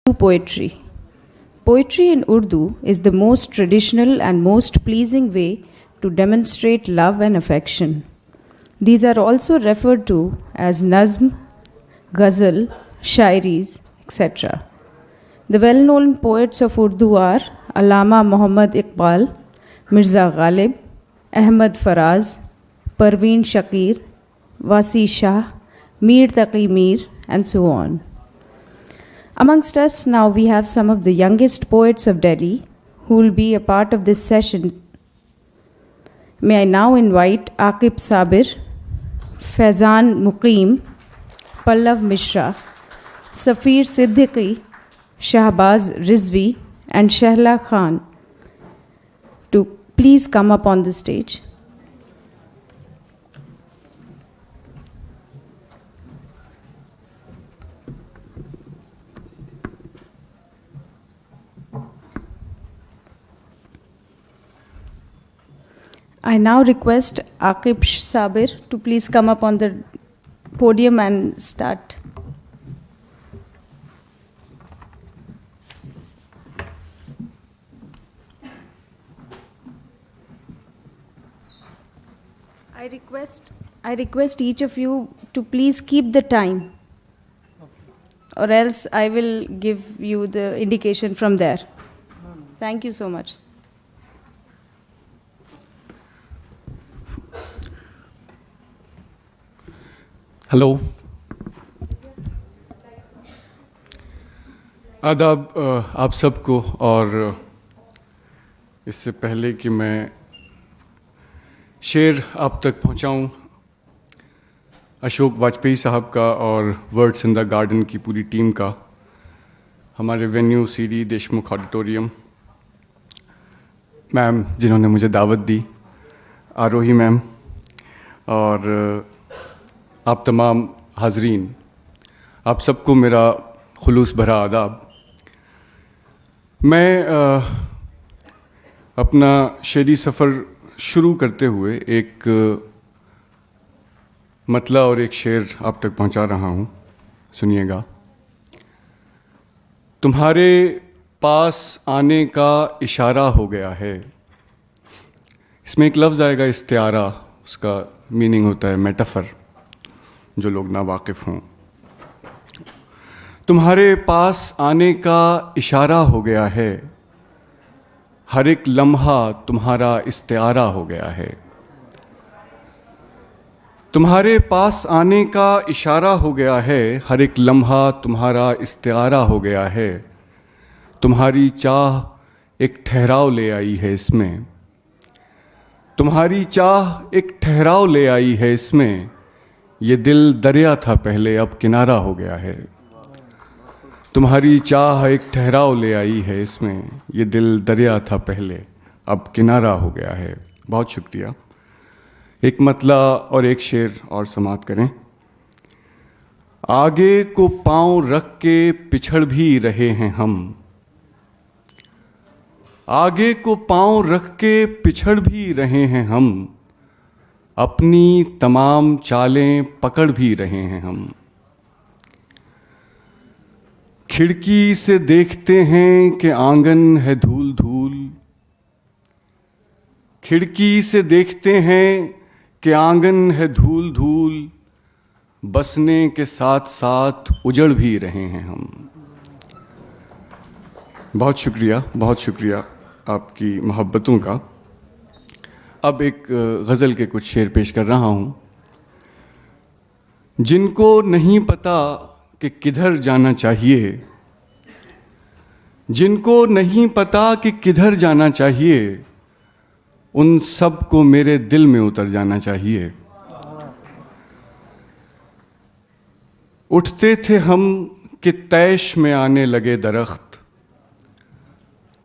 Poetry. Poetry in Urdu is the most traditional and most pleasing way to demonstrate love and affection. These are also referred to as nazm, ghazal, shairis, etc. The well-known poets of Urdu are Allama Muhammad Iqbal, Mirza Ghalib, Ahmad Faraz, Parveen Shakir, Wasi Shah, Mir Taqi Mir, and so on. Amongst us now we have some of the youngest poets of Delhi who will be a part of this session. May I now invite Aqib Sabir, Faizan Muqeem, Pallav Mishra, Safir Siddiqui, Shahbaz Rizvi, and Shahla Khan to please come up on the stage. I now request Aqib Sabir to please come up on the podium and start. I request each of you to please keep the time, or else I will give you the indication from there. Thank you so much. Hello, आदाब आप सबको। और इससे पहले कि मैं शेर आप तक पहुंचाऊं, अशोक वाजपेयी साहब का और वर्ड्स इन द गार्डन की पूरी टीम का, हमारे venue CD Deshmukh auditorium, ma'am जिन्होंने मुझे दावत दी, आरोही मैम, और आप तमाम हाजरीन, आप सबको मेरा खुलूस भरा आदाब। मैं अपना शेरी सफ़र शुरू करते हुए एक मतला और एक शेर आप तक पहुंचा रहा हूं, सुनिएगा। तुम्हारे पास आने का इशारा हो गया है। इसमें एक लफ्ज़ आएगा इस्तिआरा, उसका मीनिंग होता है मेटाफर, जो लोग ना वाकिफ़ हों। तुम्हारे पास आने का इशारा हो गया है, हर एक लम्हा तुम्हारा इस्तिआरा हो गया है। तुम्हारे पास आने का इशारा हो गया है, हर एक लम्हा तुम्हारा इस्तिआरा हो गया है। तुम्हारी चाह एक ठहराव ले आई है इसमें, तुम्हारी चाह एक ठहराव ले आई है इसमें। ये दिल दरिया था पहले, अब किनारा हो गया है। तुम्हारी चाह एक ठहराव ले आई है इसमें, ये दिल दरिया था पहले, अब किनारा हो गया है। बहुत शुक्रिया। एक मतला और एक शेर और समाप्त करें। आगे को पांव रख के पिछड़ भी रहे हैं हम, आगे को पांव रख के पिछड़ भी रहे हैं हम। अपनी तमाम चालें पकड़ भी रहे हैं हम। खिड़की से देखते हैं कि आंगन है धूल धूल, खिड़की से देखते हैं कि आंगन है धूल धूल। बसने के साथ साथ उजड़ भी रहे हैं हम। बहुत शुक्रिया, बहुत शुक्रिया आपकी मोहब्बतों का। अब एक गज़ल के कुछ शेर पेश कर रहा हूँ। जिनको नहीं पता कि किधर जाना चाहिए, जिनको नहीं पता कि किधर जाना चाहिए, उन सब को मेरे दिल में उतर जाना चाहिए। उठते थे हम कि तैश में आने लगे दरख्त,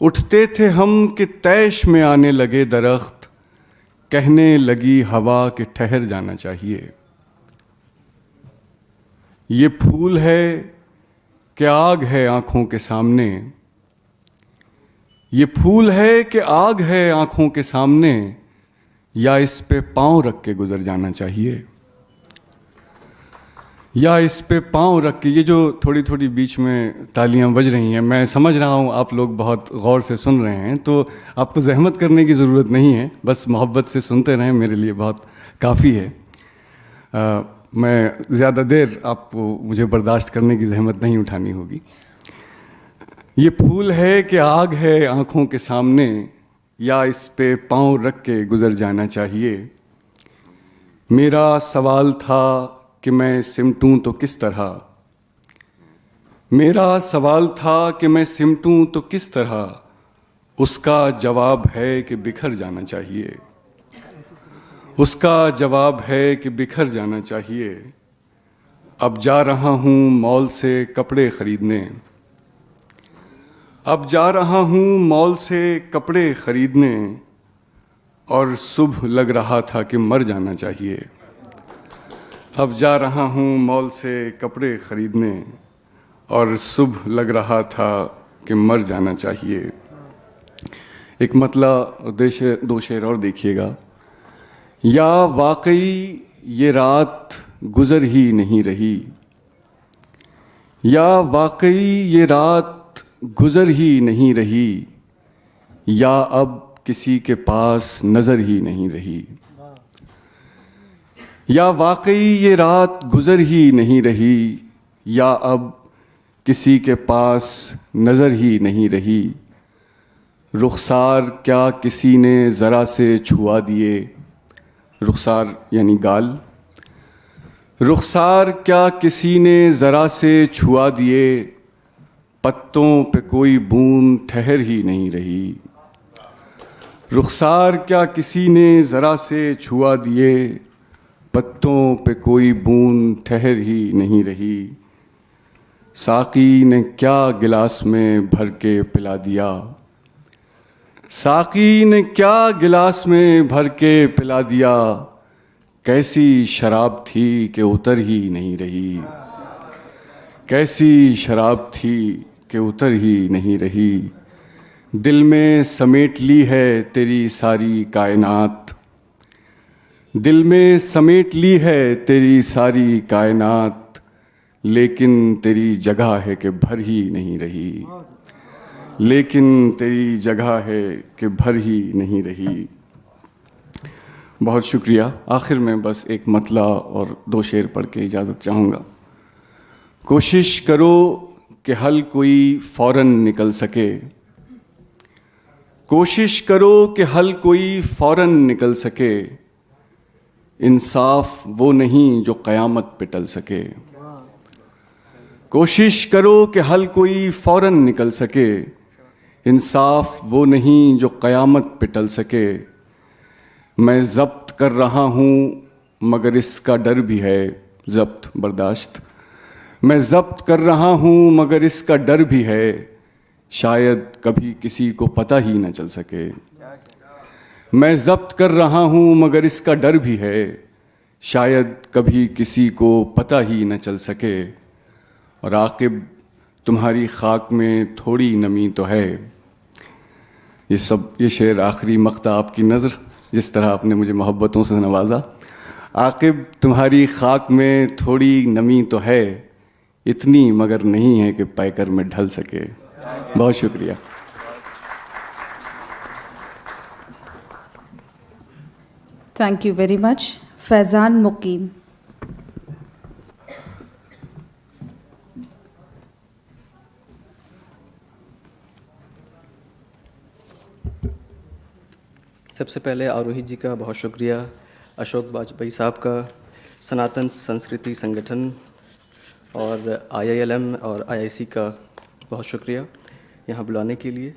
उठते थे हम कि तैश में आने लगे दरख्त। कहने लगी हवा कि ठहर जाना चाहिए। ये फूल है कि आग है आँखों के सामने, ये फूल है कि आग है आँखों के सामने। या इस पे पाँव रख के गुजर जाना चाहिए। या इस पे पाँव रख के, ये जो थोड़ी थोड़ी बीच में तालियां बज रही हैं, मैं समझ रहा हूँ आप लोग बहुत गौर से सुन रहे हैं, तो आपको जहमत करने की ज़रूरत नहीं है, बस मोहब्बत से सुनते रहें, मेरे लिए बहुत काफ़ी है। मैं ज़्यादा देर आपको मुझे बर्दाश्त करने की जहमत नहीं उठानी होगी। ये फूल है कि आग है आँखों के सामने, या इस पे पाँव रख के गुज़र जाना चाहिए। मेरा सवाल था कि मैं सिमटूं तो किस तरह, मेरा सवाल था कि मैं सिमटूं तो किस तरह, उसका जवाब है कि बिखर जाना चाहिए, उसका जवाब है कि बिखर जाना चाहिए। अब जा रहा हूँ मॉल से कपड़े ख़रीदने, अब जा रहा हूँ मॉल से कपड़े ख़रीदने, और सुबह लग रहा था कि मर जाना चाहिए। अब जा रहा हूँ मॉल से कपड़े ख़रीदने, और सुबह लग रहा था कि मर जाना चाहिए। एक मतला दो शेर और देखिएगा। या वाकई ये रात गुज़र ही नहीं रही, या वाकई ये रात गुज़र ही नहीं रही, या अब किसी के पास नज़र ही नहीं रही। या वाकई ये रात गुज़र ही नहीं रही, या अब किसी के पास नज़र ही नहीं रही। रुखसार क्या किसी ने ज़रा से छुआ दिए, रुखसार यानी गाल, रुखसार क्या किसी ने ज़रा से छुआ दिए, पत्तों पे कोई बूंद ठहर ही नहीं रही। रुखसार क्या किसी ने ज़रा से छुआ दिए, पत्तों पे कोई बूंद ठहर ही नहीं रही। साकी ने क्या गिलास में भर के पिला दिया, साकी ने क्या गिलास में भर के पिला दिया, कैसी शराब थी कि उतर ही नहीं रही, कैसी शराब थी कि उतर ही नहीं रही। दिल में समेट ली है तेरी सारी कायनात, दिल में समेट ली है तेरी सारी कायनात, लेकिन तेरी जगह है कि भर ही नहीं रही, लेकिन तेरी जगह है कि भर ही नहीं रही। बहुत शुक्रिया। आखिर में बस एक मतला और दो शेर पढ़ के इजाज़त चाहूँगा। कोशिश करो कि हल कोई फ़ौरन निकल सके, कोशिश करो कि हल कोई फ़ौरन निकल सके, इंसाफ वो नहीं जो क़यामत पे टल सके। कोशिश करो कि हल कोई फ़ौरन निकल सके, इंसाफ वो नहीं जो क़यामत पे टल सके। मैं ज़ब्त कर रहा हूँ मगर इसका डर भी है, ज़ब्त बर्दाश्त, मैं ज़ब्त कर रहा हूँ मगर इसका डर भी है, शायद कभी किसी को पता ही न चल सके। मैं ज़ब्त कर रहा हूँ मगर इसका डर भी है, शायद कभी किसी को पता ही न चल सके। और आकिब तुम्हारी खाक में थोड़ी नमी तो है। ये शेर आखिरी मक्ता आपकी नज़र, जिस तरह आपने मुझे मोहब्बतों से नवाजा। आकिब तुम्हारी खाक में थोड़ी नमी तो है, इतनी मगर नहीं है कि पैकर में ढल सके। बहुत शुक्रिया। Thank you very much. Faizan Muqim. सबसे पहले आरोही जी का बहुत शुक्रिया, अशोक वाजपेयी साहब का, सनातन संस्कृति संगठन और IILM और IIC का बहुत शुक्रिया यहाँ बुलाने के लिए।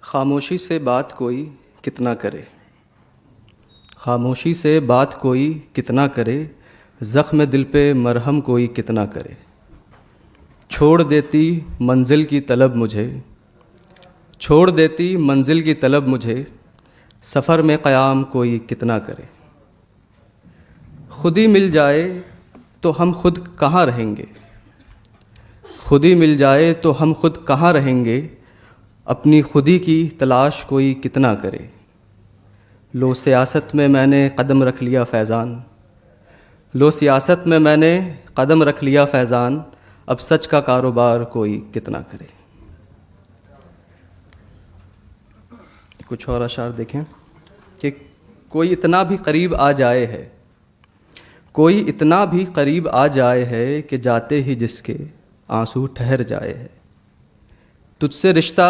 खामोशी से बात कोई कितना करे, खामोशी से बात कोई कितना करे, ज़ख्म दिल पे मरहम कोई कितना करे। छोड़ देती मंजिल की तलब मुझे, छोड़ देती मंजिल की तलब मुझे, सफ़र में क़याम कोई कितना करे। खुद ही मिल जाए तो हम खुद कहाँ रहेंगे, खुद ही मिल जाए तो हम खुद कहाँ रहेंगे, अपनी खुदी की तलाश कोई कितना करे। लो सियासत में मैंने कदम रख लिया फैज़ान, लो सियासत में मैंने कदम रख लिया फैज़ान, अब सच का कारोबार कोई कितना करे। कुछ और अशार देखें कि कोई इतना भी करीब आ जाए है, कोई इतना भी करीब आ जाए है कि जाते ही जिसके आंसू ठहर जाए है। तुझसे रिश्ता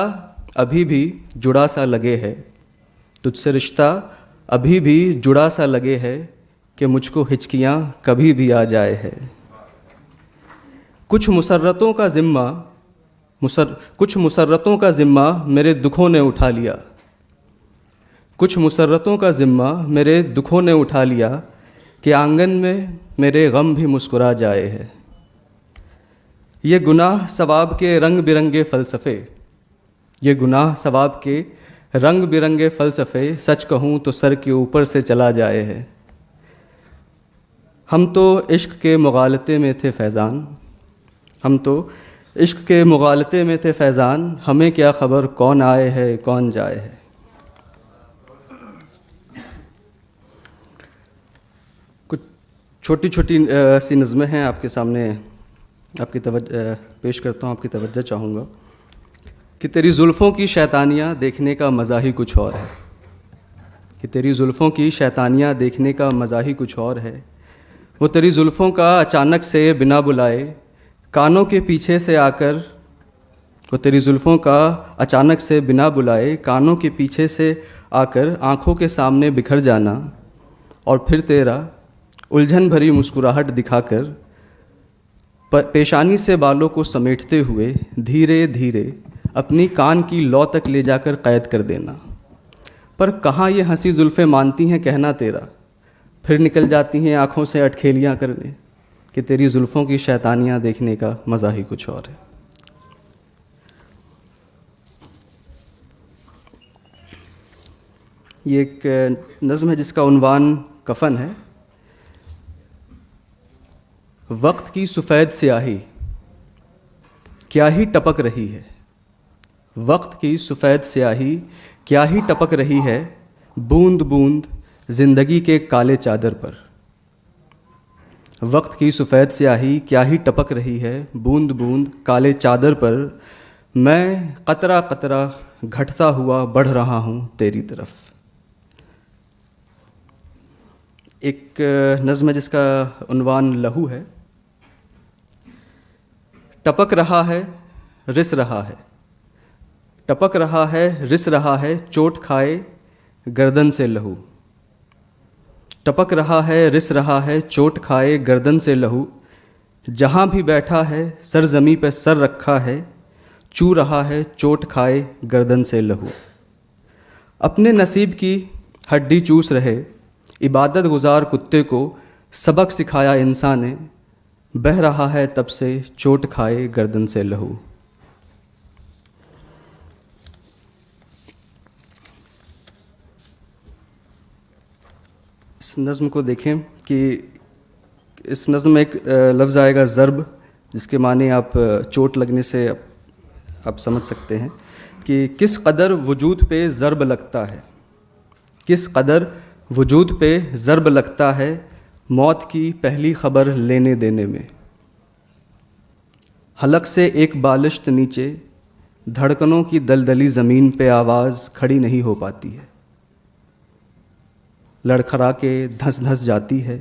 अभी भी जुड़ा सा लगे है, तुझसे रिश्ता अभी भी जुड़ा सा लगे है कि मुझको हिचकियाँ कभी भी आ जाए है। कुछ मुसर्रतों का ज़िम्मा मेरे दुखों ने उठा लिया, कुछ मुसर्रतों का ज़िम्मा मेरे दुखों ने उठा लिया कि आंगन में मेरे गम भी मुस्कुरा जाए है। ये गुनाह सवाब के रंग बिरंगे फ़लसफ़े, ये गुनाह सवाब के रंग बिरंगे फ़लसफ़े, सच कहूँ तो सर के ऊपर से चला जाए है। हम तो इश्क के मुगालते में थे फैज़ान, हम तो इश्क के मुगालते में थे फैज़ान, हमें क्या ख़बर कौन आए है कौन जाए है। कुछ छोटी छोटी सी नज़में हैं आपके सामने, आपकी पेश करता हूँ, आपकी तवज्जो चाहूँगा कि तेरी ज़ुल्फ़ों की शैतानियाँ देखने का मज़ा ही कुछ और है, कि तेरी ज़ुल्फ़ों की शैतानियाँ देखने का मज़ा ही कुछ और है। वो तेरी ज़ुल्फ़ों का अचानक से बिना बुलाए कानों के पीछे से आकर, वो तेरी ज़ुल्फ़ों का अचानक से बिना बुलाए कानों के पीछे से आकर आँखों के सामने बिखर जाना, और फिर तेरा उलझन भरी मुस्कुराहट दिखाकर पेशानी से बालों को समेटते हुए धीरे धीरे अपनी कान की लौ तक ले जाकर कैद कर देना। पर कहाँ ये हंसी जुल्फ़ें मानती हैं कहना तेरा, फिर निकल जाती हैं आँखों से अटखेलियाँ करने, कि तेरी जुल्फ़ों की शैतानियाँ देखने का मज़ा ही कुछ और है। ये एक नज़्म है जिसका उन्वान कफ़न है। वक्त की सफ़ेद स्याही क्या ही टपक रही है, वक्त की सफ़ेद स्याही क्या ही टपक रही है, बूंद बूंद ज़िंदगी के काले चादर पर। वक्त की सफ़ेद स्याही क्या ही टपक रही है, बूंद बूंद काले चादर पर। मैं कतरा कतरा घटता हुआ बढ़ रहा हूँ तेरी तरफ। एक नज़्म जिसका उन्वान लहू है। टपक रहा है रिस रहा है, टपक रहा है रिस रहा है, चोट खाए गर्दन से लहू। टपक रहा है रिस रहा है, चोट खाए गर्दन से लहू। जहाँ भी बैठा है सर ज़मीं पे सर रखा है, चू रहा है चोट खाए गर्दन से लहू। अपने नसीब की हड्डी चूस रहे इबादत गुजार कुत्ते को सबक सिखाया इंसान ने, बह रहा है तब से चोट खाए गर्दन से लहू। इस नज़्म को देखें कि इस नज़्म में एक लफ्ज़ आएगा ज़र्ब, जिसके माने आप चोट लगने से आप समझ सकते हैं कि किस कदर वजूद पे ज़र्ब लगता है, किस कदर वजूद पे ज़र्ब लगता है मौत की पहली ख़बर लेने देने में। हलक से एक बालिश्त नीचे धड़कनों की दलदली ज़मीन पे आवाज़ खड़ी नहीं हो पाती है, लड़खड़ा के धंस धंस जाती है।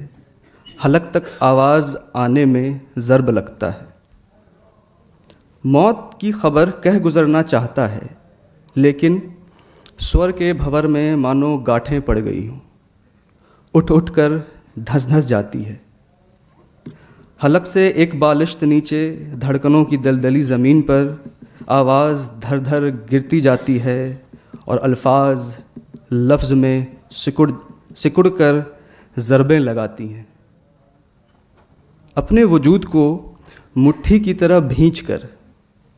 हलक तक आवाज़ आने में ज़र्ब लगता है। मौत की खबर कह गुज़रना चाहता है, लेकिन स्वर के भंवर में मानो गांठें पड़ गई हों, उठ उठ कर धंस धंस जाती है। हलक से एक बालिश्त नीचे धड़कनों की दलदली ज़मीन पर आवाज़ धर धर गिरती जाती है, और अल्फाज लफ्ज़ में सिकुड़ कर ज़रबें लगाती हैं। अपने वजूद को मुट्ठी की तरह भींच कर,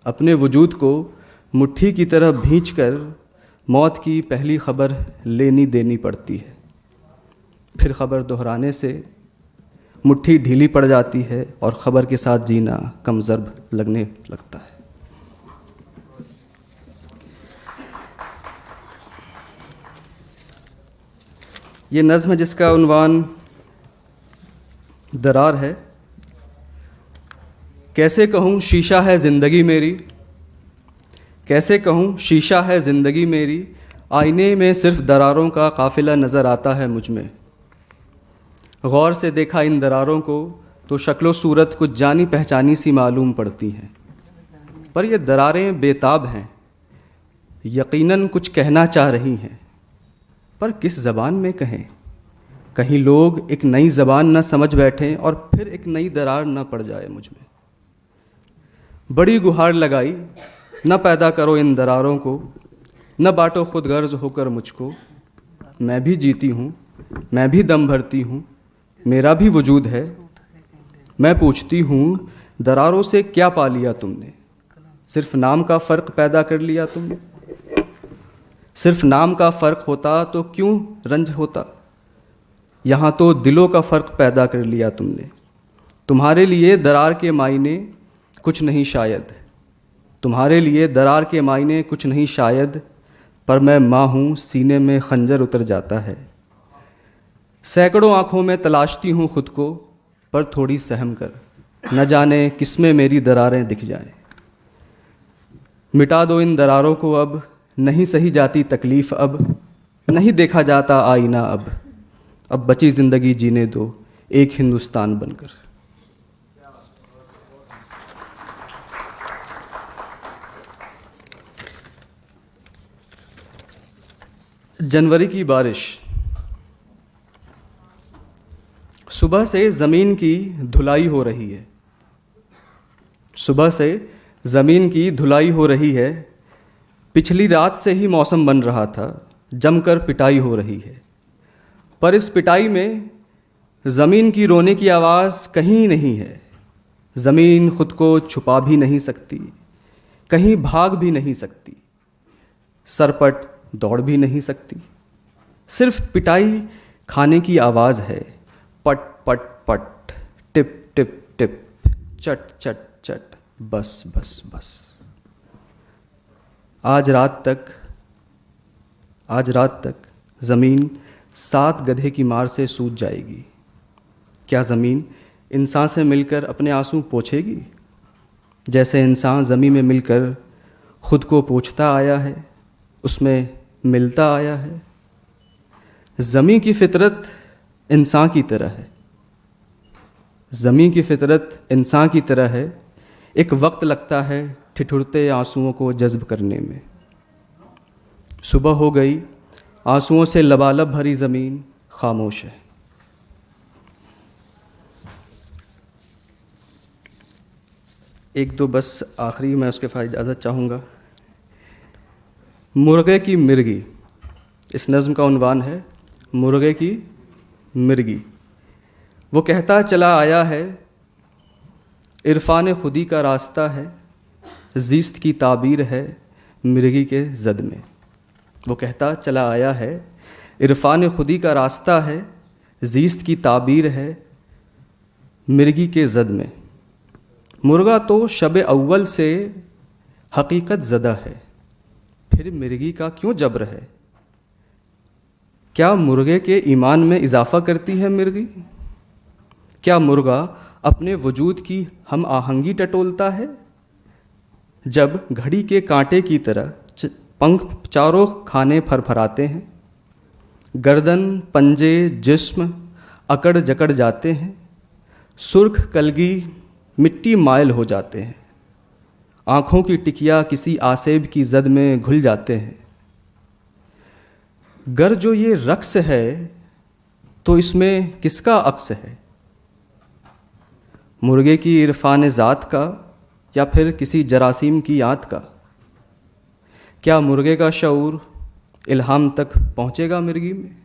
अपने वजूद को मुट्ठी की तरह भींच कर मौत की पहली ख़बर लेनी देनी पड़ती है। फिर ख़बर दोहराने से मुट्ठी ढीली पड़ जाती है और ख़बर के साथ जीना कम ज़र्ब लगने लगता है। ये नज़्म है जिसका उन्वान दरार है। कैसे कहूँ शीशा है ज़िंदगी मेरी, कैसे कहूँ शीशा है ज़िंदगी मेरी, आईने में सिर्फ दरारों का काफ़िला नज़र आता है मुझ में। गौर से देखा इन दरारों को तो शक्लो सूरत कुछ जानी पहचानी सी मालूम पड़ती हैं, पर ये दरारें बेताब हैं, यकीनन कुछ कहना चाह रही हैं, पर किस ज़बान में कहें। कहीं लोग एक नई ज़बान न समझ बैठें और फिर एक नई दरार न पड़ जाए मुझ में। बड़ी गुहार लगाई, न पैदा करो इन दरारों को, न बांटो खुद गर्ज होकर मुझको। मैं भी जीती हूँ, मैं भी दम भरती हूँ, मेरा भी वजूद है। मैं पूछती हूँ दरारों से क्या पा लिया तुमने, सिर्फ नाम का फ़र्क पैदा कर लिया तुमने। सिर्फ नाम का फ़र्क होता तो क्यों रंज होता, यहाँ तो दिलों का फ़र्क पैदा कर लिया तुमने। तुम्हारे लिए दरार के मायने कुछ नहीं शायद, तुम्हारे लिए दरार के मायने कुछ नहीं शायद, पर मैं माँ हूँ सीने में खंजर उतर जाता है। सैकड़ों आँखों में तलाशती हूँ खुद को, पर थोड़ी सहम कर, न जाने किसमें मेरी दरारें दिख जाएं। मिटा दो इन दरारों को अब, नहीं सही जाती तकलीफ़ अब, नहीं देखा जाता आईना अब बची ज़िंदगी जीने दो एक हिंदुस्तान बनकर। जनवरी की बारिश। सुबह से ज़मीन की धुलाई हो रही है, सुबह से ज़मीन की धुलाई हो रही है। पिछली रात से ही मौसम बन रहा था, जमकर पिटाई हो रही है, पर इस पिटाई में ज़मीन की रोने की आवाज़ कहीं नहीं है। ज़मीन खुद को छुपा भी नहीं सकती, कहीं भाग भी नहीं सकती, सरपट दौड़ भी नहीं सकती। सिर्फ पिटाई खाने की आवाज़ है, पट पट पट, टिप टिप टिप, चट चट चट, बस बस बस। आज रात तक ज़मीन 7 गधे की मार से सूज जाएगी। क्या ज़मीन इंसान से मिलकर अपने आंसू पोंछेगी, जैसे इंसान ज़मीन में मिलकर खुद को पोंछता आया है, उसमें मिलता आया है। ज़मीन की फितरत इंसान की तरह है, ज़मीन की फितरत इंसान की तरह है। एक वक्त लगता है ठिठुरते आंसुओं को जज्ब करने में। सुबह हो गई, आंसुओं से लबालब भरी ज़मीन खामोश है। एक दो बस आखिरी मैं उसके बाद इजाज़त चाहूँगा। मुर्गे की मिर्गी, इस नज़्म का उन्वान है मुर्गे की मिर्गी। वो कहता चला आया है, इरफान खुदी का रास्ता है, ज़ीस्त की ताबीर है मिर्गी के ज़द में। वो कहता चला आया है, इरफान खुदी का रास्ता है, ज़ीस्त की ताबीर है मिर्गी के ज़द में। मुर्गा तो शब अव्वल से हकीकत ज़दा है, फिर मिर्गी का क्यों जबर है। क्या मुर्गे के ईमान में इजाफ़ा करती है मिर्गी? क्या मुर्गा अपने वजूद की हम आहंगी टटोलता है, जब घड़ी के कांटे की तरह पंख चारों खाने फरफराते हैं, गर्दन पंजे जिस्म अकड़ जकड़ जाते हैं, सुर्ख कलगी मिट्टी मायल हो जाते हैं, आँखों की टिकिया किसी आसेब की जद में घुल जाते हैं। गर जो ये रक्स है तो इसमें किसका अक्स है, मुर्गे की इरफान ज़ात का या फिर किसी जरासीम की याद का। क्या मुर्गे का शऊर इल्हाम तक पहुँचेगा मिर्गी में?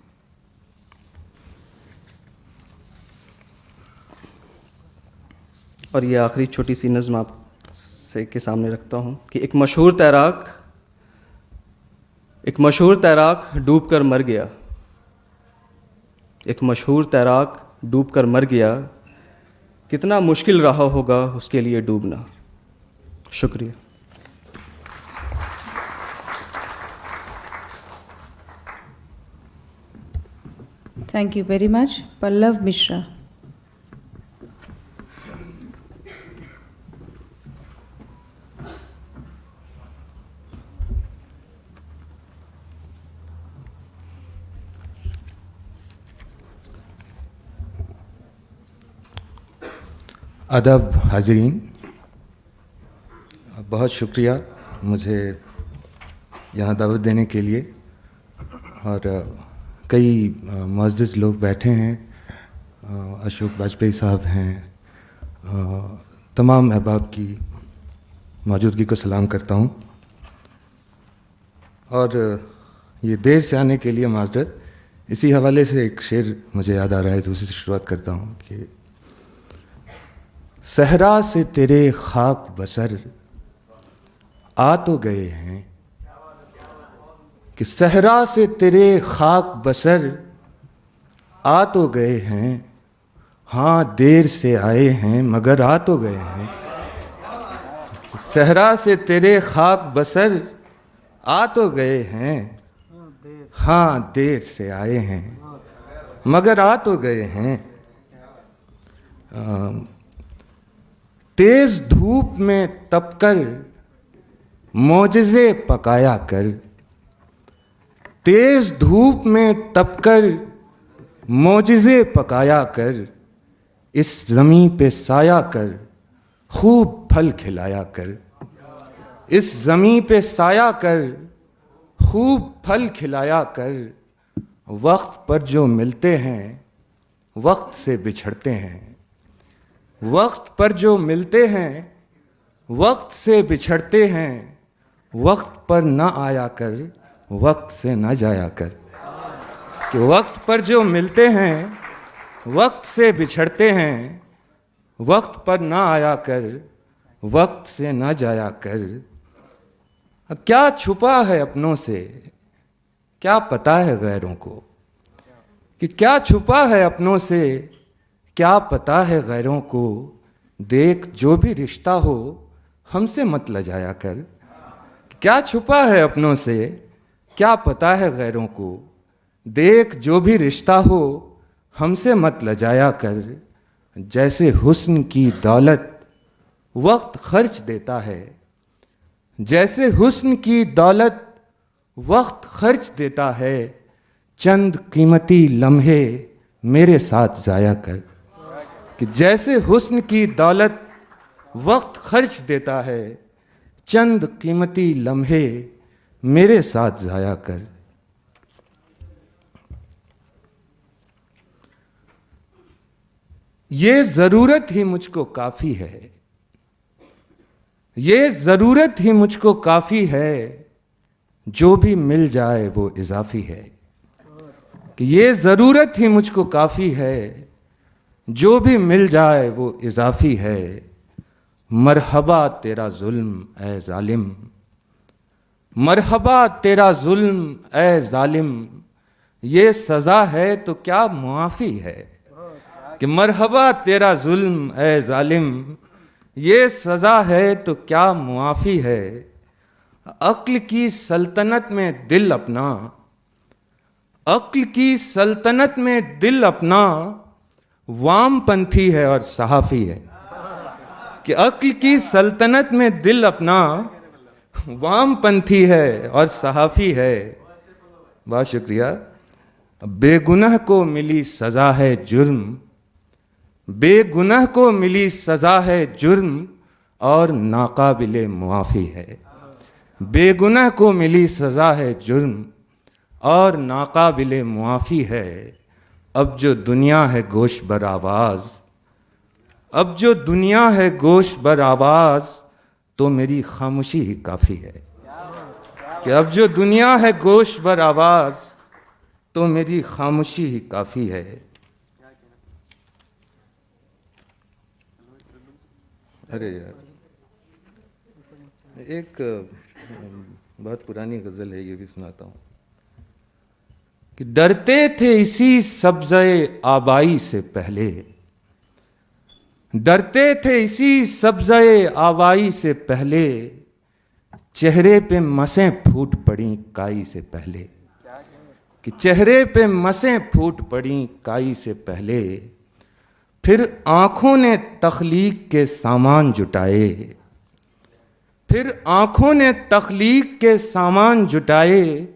और ये आखिरी छोटी सी नज़्म आप से के सामने रखता हूँ कि एक मशहूर तैराक डूब कर मर गया। एक मशहूर तैराक डूब कर मर गया, कितना मुश्किल रहा होगा उसके लिए डूबना। शुक्रिया। Thank you very much. Pallav Mishra. अदब हाजरीन, बहुत शुक्रिया मुझे यहाँ दावत देने के लिए। और कई मुअज़्ज़िज़ लोग बैठे हैं, अशोक वाजपेयी साहब हैं, तमाम अहबाब की मौजूदगी को सलाम करता हूँ। और ये देर से आने के लिए माज़रत। इसी हवाले से एक शेर मुझे याद आ रहा है, तो उसी से शुरुआत करता हूँ कि सहरा से तेरे खाक बसर आ तो गए हैं, कि सहरा से तेरे खाक बसर आ तो गए हैं, हाँ देर से आए हैं मगर आ तो गए हैं। सहरा से तेरे खाक बसर आ तो गए हैं, हाँ देर से आए हैं मगर आ तो गए हैं। तेज धूप में तपकर मोजज़े पकाया कर, तेज धूप में तपकर मोजज़े पकाया कर, इस ज़मीं पे साया कर खूब फल खिलाया कर, इस ज़मीं पे साया कर खूब फल खिलाया कर। वक्त पर जो मिलते हैं वक्त से बिछड़ते हैं, वक्त पर जो मिलते हैं वक्त से बिछड़ते हैं। वक्त पर ना आया कर वक्त से ना जाया कर, कि वक्त पर जो मिलते हैं वक्त से बिछड़ते हैं। वक्त पर ना आया कर वक्त से ना जाया कर। क्या छुपा है अपनों से क्या पता है गैरों को, कि क्या छुपा है अपनों से क्या पता है गैरों को। देख जो भी रिश्ता हो हमसे मत लजाया कर। क्या छुपा है अपनों से क्या पता है गैरों को। देख जो भी रिश्ता हो हमसे मत लजाया कर। जैसे हुस्न की दौलत वक्त खर्च देता है, जैसे हुस्न की दौलत वक्त खर्च देता है। चंद कीमती लम्हे मेरे साथ ज़ाया कर, कि जैसे हुस्न की दौलत वक्त खर्च देता है। चंद कीमती लम्हे मेरे साथ ज़ाया कर। ये ज़रूरत ही मुझको काफ़ी है, ये ज़रूरत ही मुझको काफ़ी है। जो भी मिल जाए वो इजाफी है, कि ये ज़रूरत ही मुझको काफ़ी है। जो भी मिल जाए वो इजाफी है। मरहबा तेरा जुल्म ए जालिम, मरहबा तेरा जुल्म ए जालिम। ये सज़ा है तो क्या मुआफ़ी है, कि मरहबा तेरा जुल्म ए जालिम। ये सज़ा है तो क्या मुआफ़ी है। अक्ल की सल्तनत में दिल अपना, अक्ल की सल्तनत में दिल अपना वामपंथी है और सहाफ़ी है, कि अक्ल की सल्तनत में दिल अपना वामपंथी है और सहाफ़ी है। बहुत शुक्रिया। बेगुनाह को मिली सज़ा है जुर्म, बेगुनाह को मिली सज़ा है जुर्म और नाकाबिले मुआफ़ी है। बेगुनाह को मिली सज़ा है जुर्म और नाकाबिले मुआफ़ी है। अब जो दुनिया है गोश बर आवाज़, अब जो दुनिया है गोश बर आवाज़, तो मेरी खामोशी ही काफ़ी है, कि अब जो दुनिया है गोश बर आवाज़, तो मेरी खामोशी ही काफ़ी है। अरे यार, एक बहुत पुरानी गज़ल है, ये भी सुनाता हूँ। कि डरते थे इसी सब्ज़े आबाई से पहले, डरते थे इसी सब्ज़े आबाई से पहले। चेहरे पे मसें फूट पड़ी काई से पहले, कि चेहरे पे मसें फूट पड़ी काई से पहले, फिर आँखों ने तख्लीक के सामान जुटाए, फिर आँखों ने तख्लीक के सामान जुटाए,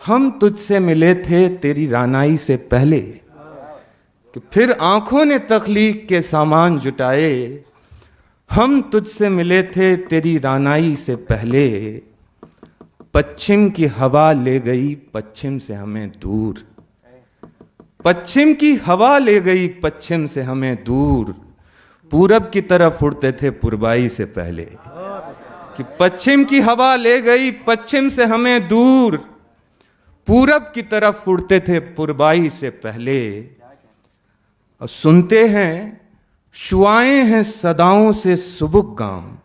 हम तुझसे मिले थे तेरी रानाई से पहले। कि फिर आँखों ने तख्लीक के सामान जुटाए, हम तुझसे मिले थे तेरी रानाई से पहले। पश्चिम की हवा ले गई पश्चिम से हमें दूर, पश्चिम की हवा ले गई पश्चिम से हमें दूर, पूरब की तरफ उड़ते थे पूर्बाई से पहले। कि पश्चिम की हवा ले गई पश्चिम से हमें दूर, पूरब की तरफ उड़ते थे पूर्बाई से पहले। और सुनते हैं शुआएं हैं सदाओं से सुबुक गाम,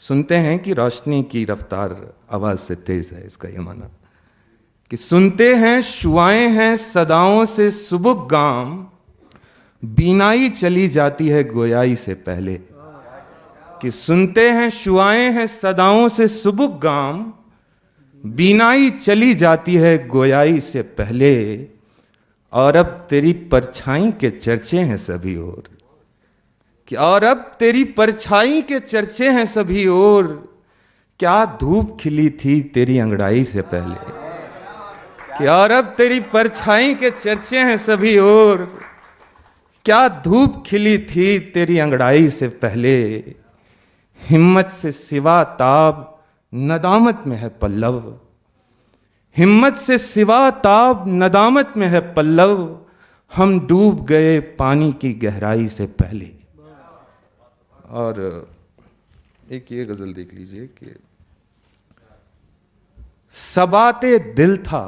सुनते हैं कि रोशनी की रफ्तार आवाज से तेज है, इसका ये माना। कि सुनते हैं शुआएं हैं सदाओं से सुबुक गाम, बीनाई चली जाती है गोयाई से पहले। कि सुनते हैं शुआएं हैं सदाओं से सुबुक गाम, बीनाई चली जाती है गोयाई से पहले। और अब तेरी परछाई के चर्चे हैं सभी ओर, कि और अब तेरी परछाई के चर्चे हैं सभी ओर, क्या धूप खिली थी तेरी अंगड़ाई से पहले। कि और अब तेरी परछाई के चर्चे हैं सभी ओर, क्या धूप खिली थी तेरी अंगड़ाई से पहले। हिम्मत से सिवा ताब नदामत में है पल्लव, हिम्मत से सिवा ताब नदामत में है पल्लव, हम डूब गए पानी की गहराई से पहले। और एक ये गजल देख लीजिए कि सबाते दिल था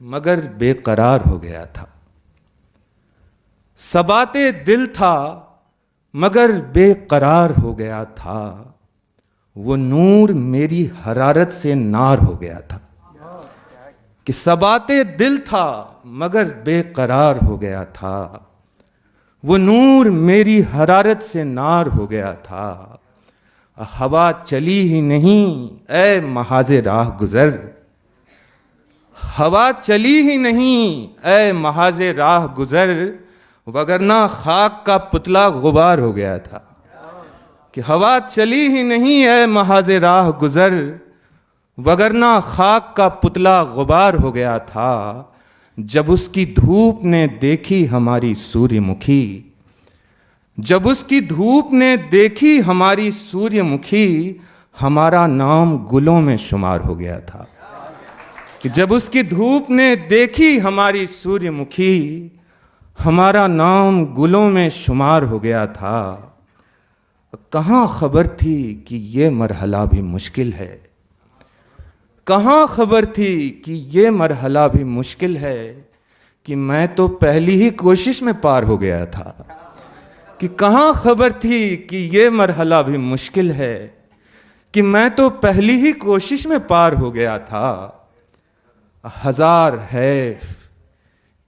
मगर बेकरार हो गया था, सबाते दिल था मगर बेकरार हो गया था, वो नूर मेरी हरारत से नार हो गया था। कि सबाते दिल था मगर बेकरार हो गया था, वो नूर मेरी हरारत से नार हो गया था। हवा चली ही नहीं ऐ महाज़े राह गुज़र, हवा चली ही नहीं ऐ महाज़े राह गुज़र, वगरना खाक का पुतला गुबार हो गया था। कि हवा चली ही नहीं ऐ महाज़े राह गुज़र, वगरना खाक का पुतला गुबार हो गया था। जब उसकी धूप ने देखी हमारी सूर्यमुखी, जब उसकी धूप ने देखी हमारी सूर्यमुखी, हमारा नाम गुलों में शुमार हो गया था। कि जब उसकी धूप ने देखी हमारी सूर्यमुखी, हमारा नाम गुलों में शुमार हो गया था। कहाँ खबर थी कि ये मरहला भी मुश्किल है, कहाँ खबर थी कि ये मरहला भी मुश्किल है, कि मैं तो पहली ही कोशिश में पार हो गया था। कि कहाँ खबर थी कि ये मरहला भी मुश्किल है, कि मैं तो पहली ही कोशिश में पार हो गया था। हजार हैफ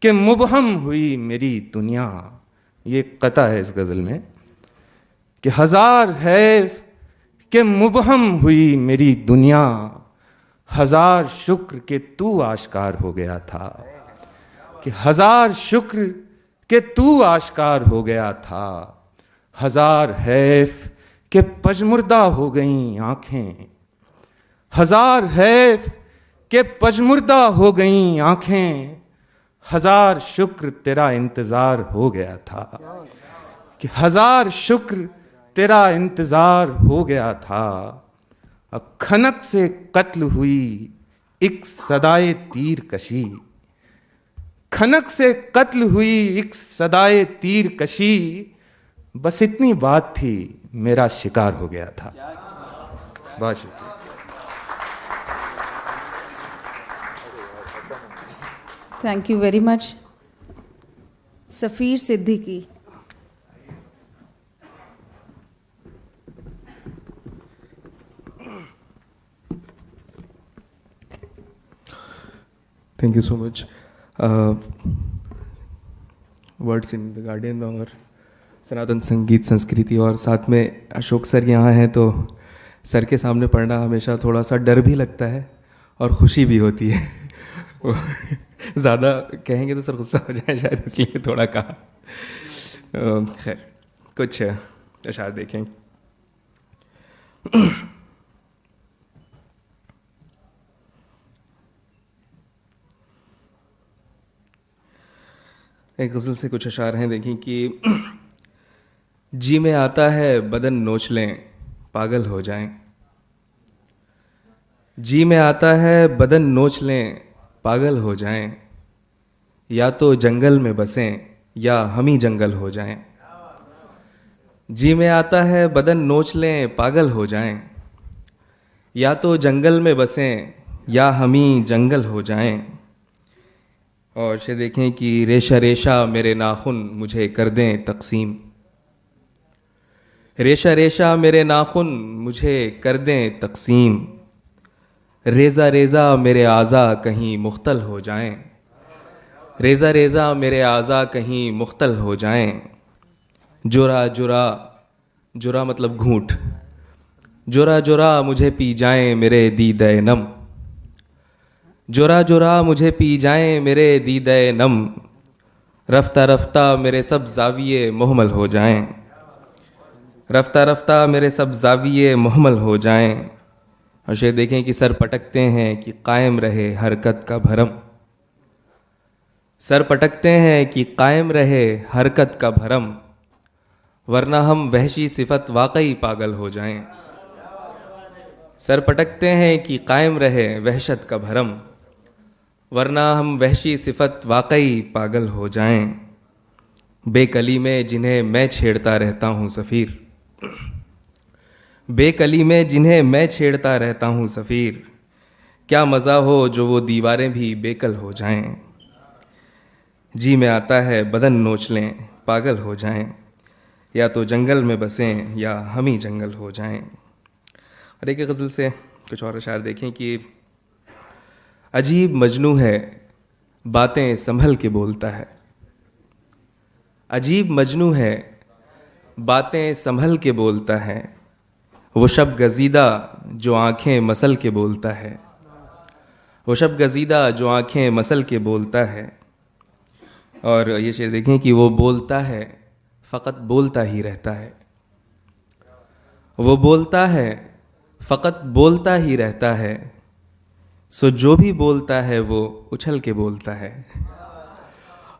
कि मुबहम हुई मेरी दुनिया, ये कता है इस गज़ल में। कि हजार हैफ कि मुबहम हुई मेरी दुनिया, हजार शुक्र के तू आश्कार हो गया था। कि हजार शुक्र के तू आश्कार हो गया था। हजार हैफ के पजमुर्दा हो गईं आँखें, हजार हैफ के पजमुर्दा हो गईं आँखें, हजार शुक्र तेरा इंतज़ार हो गया था। कि हजार शुक्र तेरा इंतज़ार हो गया था। खनक से कत्ल हुई एक सदाए तीर कशी, खनक से कत्ल हुई एक सदाए तीर कशी, बस इतनी बात थी मेरा शिकार हो गया था। बहुत शुक्रिया। Thank you very much. Safir Siddiqui. Thank you so much. Words in the garden और सनातन संगीत संस्कृति, और साथ में अशोक सर यहाँ हैं तो सर के सामने पढ़ना हमेशा थोड़ा सा डर भी लगता है और खुशी भी होती है। ज़्यादा कहेंगे तो सर गुस्सा हो जाए शायद, इसलिए थोड़ा कहा। खैर कुछ अशार देखें। एक गज़ल से कुछ अशार हैं, देखें कि जी में आता है बदन नोच लें पागल हो जाएं। जी में आता है बदन नोच लें पागल हो जाएं, या तो जंगल में बसें या हम ही जंगल हो जाएं। जी में आता है बदन नोच लें पागल हो जाएं, या तो जंगल में बसें या हम ही जंगल हो जाएं। और से देखें कि रेशा रेशा मेरे नाखून मुझे कर दें तकसीम। रेशा रेशा मेरे नाखून मुझे कर दें तकसीम। रेज़ा रेज़ा मेरे आज़ा कहीं मुख्तल हो जाएं। रेज़ा रेज़ा मेरे आज़ा कहीं मुख्तल हो जाएं। जुरा जुरा, जुरा मतलब घूंट, जुरा जुरा मुझे पी जाएं मेरे दीदे नम। जुरा जुरा मुझे पी जाएं मेरे दीदे नम। रफ्ता रफ्ता मेरे सब जाविये मुहमल हो जाएं। रफ्ता रफ्ता मेरे सब जाविये मुहमल हो जाएं। और ये देखें कि सर पटकते हैं कि कायम रहे हरकत का भरम। सर पटकते हैं कि कायम रहे हरकत का भरम, वरना हम वहशी सिफत वाकई पागल हो जाएं। सर पटकते हैं कि कायम रहे वहशत का भरम, वरना हम वहशी सिफत वाकई पागल हो जाएं। बेकली में जिन्हें मैं छेड़ता रहता हूँ सफ़ीर। बेकली में जिन्हें मैं छेड़ता रहता हूँ सफ़ीर, क्या मज़ा हो जो वो दीवारें भी बेकल हो जाएं। जी में आता है बदन नोच लें पागल हो जाएं, या तो जंगल में बसें या हम ही जंगल हो जाएं। और एक गज़ल से कुछ और अशार देखें कि अजीब मजनू है बातें संभल के बोलता है। अजीब मजनू है बातें संभल के बोलता है, वो शब गजीदा जो आँखें मसल के बोलता है। वो शब गजीदा जो आँखें मसल के बोलता है। और ये शेर देखें कि वो बोलता है फ़कत बोलता ही रहता है। वो बोलता है फ़कत बोलता ही रहता है, सो जो भी बोलता है वो उछल के बोलता है।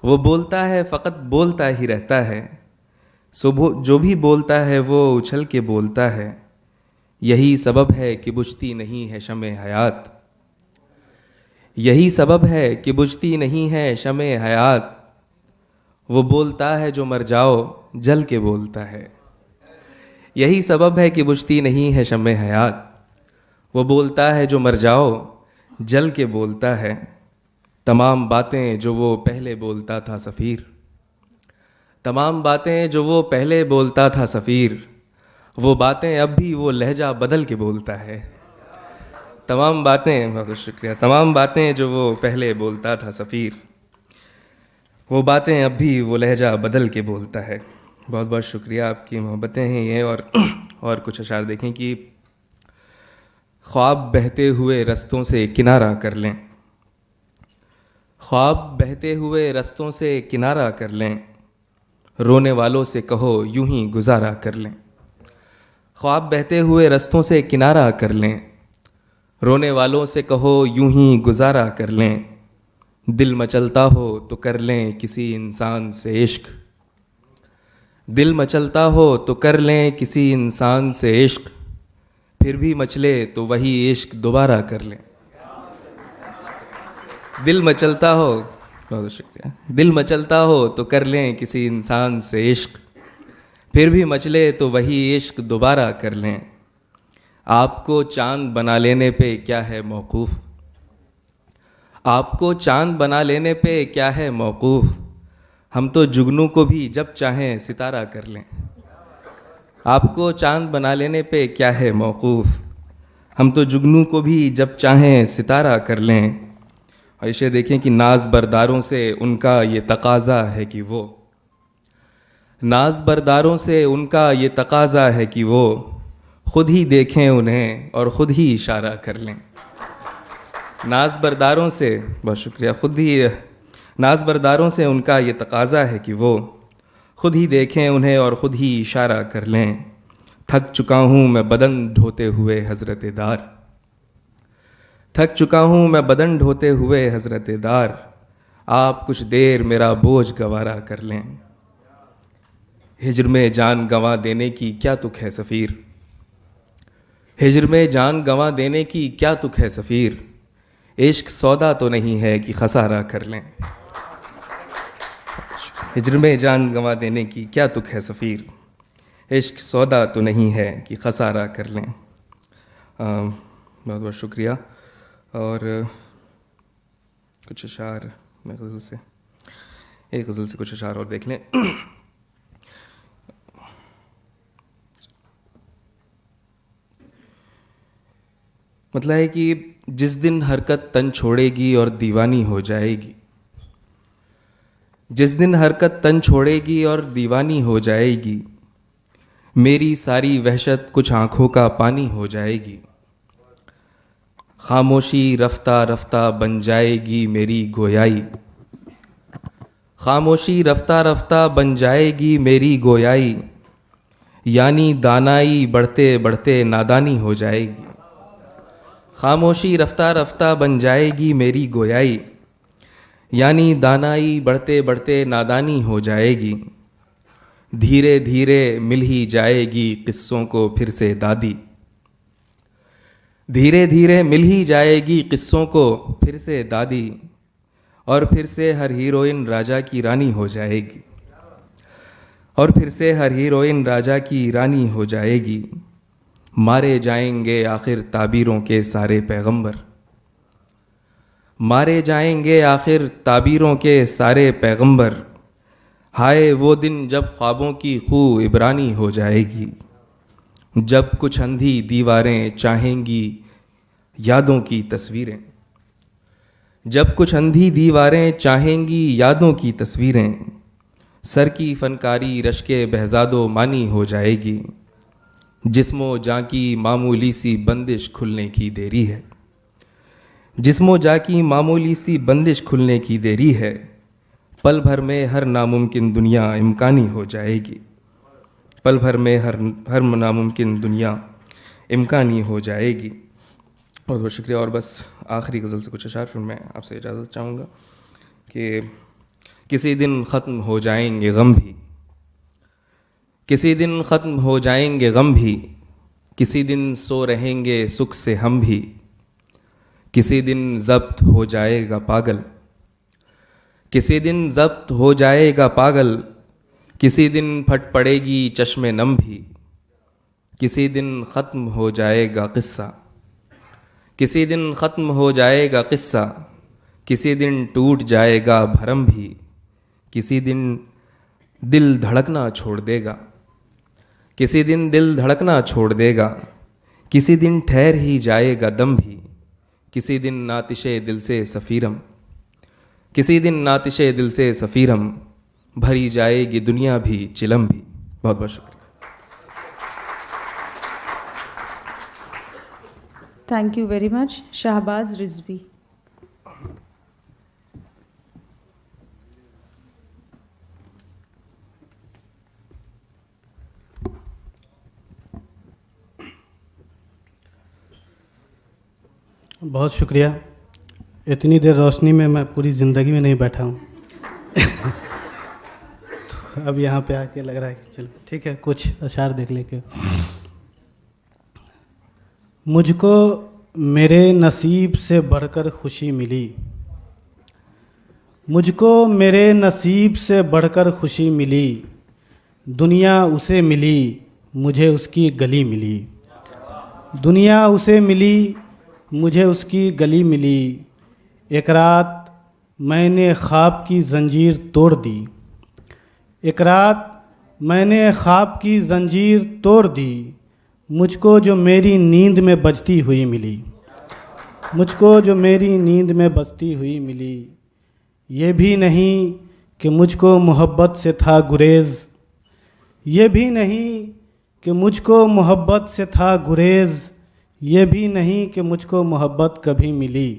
वो बोलता है फ़कत बोलता ही रहता है, सो जो भी बोलता है वो उछल के बोलता है। यही सबब है कि बुझती नहीं है शमे हयात। यही सबब है कि बुझती नहीं है शमे हयात। वो बोलता है जो मर जाओ जल के बोलता है। यही सबब है कि बुझती नहीं है शमे हयात। वो बोलता है जो मर जाओ जल के बोलता है। तमाम बातें जो वो पहले बोलता था सफ़ीर। तमाम बातें जो वो पहले बोलता था सफ़ीर, वो बातें अब भी वो लहजा बदल के बोलता है। तमाम बातें, बहुत शुक्रिया, तमाम बातें जो वो पहले बोलता था सफ़ीर, वो बातें अब भी वो लहजा बदल के बोलता है। बहुत बहुत शुक्रिया, आपकी मोहब्बतें हैं ये। और कुछ अशार देखें कि ख्वाब बहते हुए रस्तों से किनारा कर लें। ख्वाब बहते हुए रस्तों से किनारा कर लें, रोने वालों से कहो यूं ही गुजारा कर लें। ख्वाब बहते हुए रस्तों से किनारा कर लें, रोने वालों से कहो यूं ही गुजारा कर लें। दिल मचलता हो तो कर लें किसी इंसान से इश्क। दिल मचलता हो तो कर लें किसी इंसान से इश्क, फिर भी मचले तो वही इश्क दोबारा कर लें। दिल मचलता हो, बहुत शुक्रिया, दिल मचलता हो तो कर लें किसी इंसान से इश्क, फिर भी मचले तो वही इश्क दोबारा कर लें। आपको चांद बना लेने पे क्या है मौकूफ़। आपको चांद बना लेने पे क्या है मौकूफ़, हम तो जुगनू को भी जब चाहें सितारा कर लें। आपको चांद बना लेने पे क्या है मौकूफ़, हम तो जुगनू को भी जब चाहें सितारा कर लें। और इसे देखें कि नाज बरदारों से उनका ये तकाज़ा है कि वो, नाज बरदारों से उनका ये तकाज़ा है कि वो खुद ही देखें उन्हें और ख़ुद ही इशारा कर लें। नाज़बरदारों से, बहुत शुक्रिया, खुद ही नाज़बरदारों से उनका ये तकाज़ा है कि वो खुद ही देखें उन्हें और ख़ुद ही इशारा कर लें। थक चुका हूँ मैं बदन ढोते हुए हज़रत दार, थक चुका हूँ मैं बदन ढोते हुए हज़रत दार, आप कुछ देर मेरा बोझ गवारा कर लें। हिज्र में जान गंवा देने की क्या तुक है सफ़ीर, हिज्र में जान गंवा देने की क्या तुक है सफ़ीर, इश्क सौदा तो नहीं है कि खसारा कर लें। हिज्र में जान गंवा देने की क्या तुक है सफ़ीर, इश्क सौदा तो नहीं है कि खसारा कर लें। बहुत बहुत शुक्रिया। और कुछ अशार मैं गज़ल से, एक गज़ल से कुछ अशार और देख लें। मतलब है कि जिस दिन हरकत तन छोड़ेगी और दीवानी हो जाएगी, जिस दिन हरकत तन छोड़ेगी और दीवानी हो जाएगी, मेरी सारी वहशत कुछ आँखों का पानी हो जाएगी। खामोशी रफ्ता रफ्ता बन जाएगी मेरी गोयाई, खामोशी रफ्ता रफ्ता बन जाएगी मेरी गोयाई, यानी दानाई बढ़ते बढ़ते नादानी हो जाएगी। खामोशी रफ्ता रफ्ता बन जाएगी मेरी गोयाई, यानी दानाई बढ़ते बढ़ते नादानी हो जाएगी। धीरे धीरे मिल ही जाएगी किस्सों को फिर से दादी, धीरे धीरे मिल ही जाएगी किस्सों को फिर से दादी, और फिर से हर हीरोइन राजा की रानी हो जाएगी, और फिर से हर हीरोइन राजा की रानी हो जाएगी। मारे जाएंगे आखिर ताबीरों के सारे पैगंबर, मारे जाएंगे आखिर ताबीरों के सारे पैगंबर, हाय वो दिन जब ख्वाबों की खूब इबरानी हो जाएगी, जब कुछ अंधी दीवारें चाहेंगी यादों की तस्वीरें, जब कुछ अंधी दीवारें चाहेंगी यादों की तस्वीरें, सर की फनकारी रश्के बहजादो मानी हो जाएगी, जिस्मो जाँ की मामूली सी बंदिश खुलने की देरी है, जिस्मो जाँ की मामूली सी बंदिश खुलने की देरी है, पल भर में हर नामुमकिन दुनिया इम्कानी हो जाएगी, पल भर में हर नामुमकिन दुनिया इम्कानी हो जाएगी। बहुत बहुत शुक्रिया। और बस आखिरी गज़ल से कुछ अशार, फिर मैं आपसे इजाज़त चाहूँगा कि किसी दिन ख़त्म हो जाएंगे गम भी, किसी दिन ख़त्म हो जाएंगे गम भी, किसी दिन सो रहेंगे सुख से हम भी, किसी दिन ज़ब्त हो जाएगा पागल, किसी दिन ज़ब्त हो जाएगा पागल, किसी दिन फट पड़ेगी चश्मे नम भी, किसी दिन ख़त्म हो जाएगा क़िस्सा, किसी दिन ख़त्म हो जाएगा क़िस्सा, किसी दिन टूट जाएगा भरम भी, किसी दिन दिल धड़कना छोड़ देगा, किसी दिन दिल धड़कना छोड़ देगा, किसी दिन ठहर ही जाएगा दम भी, किसी दिन नातिशे दिल से सफ़ीरम, किसी दिन नातिशे दिल से सफ़ीरम, भरी जाएगी दुनिया भी चिलम भी। बहुत बहुत शुक्रिया। Thank you very much. Shahbaz Rizvi. बहुत शुक्रिया। इतनी देर रोशनी में मैं पूरी ज़िंदगी में नहीं बैठा हूँ तो अब यहाँ पे आके लग रहा है कि चलो ठीक है, कुछ अशार देख लेके। मुझको मेरे नसीब से बढ़कर खुशी मिली, मुझको मेरे नसीब से बढ़कर खुशी मिली, दुनिया उसे मिली मुझे उसकी गली मिली, दुनिया उसे मिली मुझे उसकी गली मिली। एक रात मैंने ख्वाब की ज़ंजीर तोड़ दी, एक रात मैंने ख्वाब की ज़ंजीर तोड़ दी, मुझको जो मेरी नींद में बजती हुई मिली, मुझको जो मेरी नींद में बजती हुई मिली। ये भी नहीं कि मुझको मोहब्बत से था गुरेज़, ये भी नहीं कि मुझको मोहब्बत से था गुरेज़, ये भी नहीं कि मुझको मोहब्बत कभी मिली।